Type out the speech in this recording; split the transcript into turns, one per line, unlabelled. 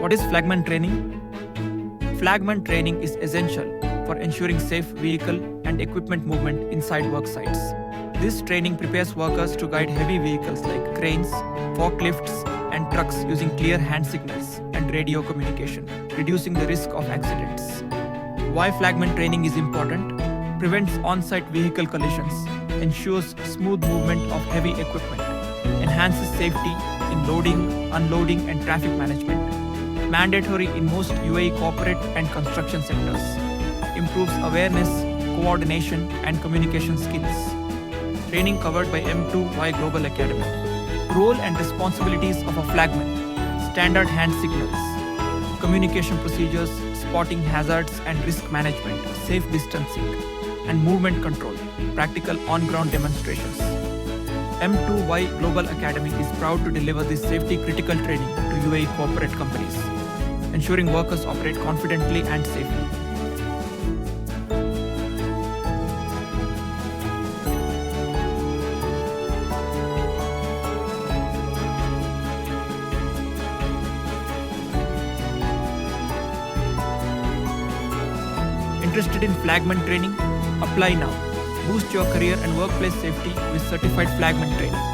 What is Flagman training? Flagman training is essential for ensuring safe vehicle and equipment movement inside work sites. This training prepares workers to guide heavy vehicles like cranes, forklifts, and trucks using clear hand signals and radio communication, reducing the risk of accidents. Why Flagman training is important? Prevents on-site vehicle collisions, ensures smooth movement of heavy equipment, enhances safety in loading, unloading, and traffic management. Mandatory in most UAE corporate and construction sectors. Improves awareness, coordination, and communication skills. Training covered by M2Y Global Academy. Role and responsibilities of a flagman. Standard hand signals. Communication procedures, spotting hazards and risk management, safe distancing, and movement control. Practical on-ground demonstrations. M2Y Global Academy is proud to deliver this safety-critical training to UAE corporate companies, ensuring workers operate confidently and safely. Interested in Flagman training? Apply now. Boost your career and workplace safety with certified Flagman training.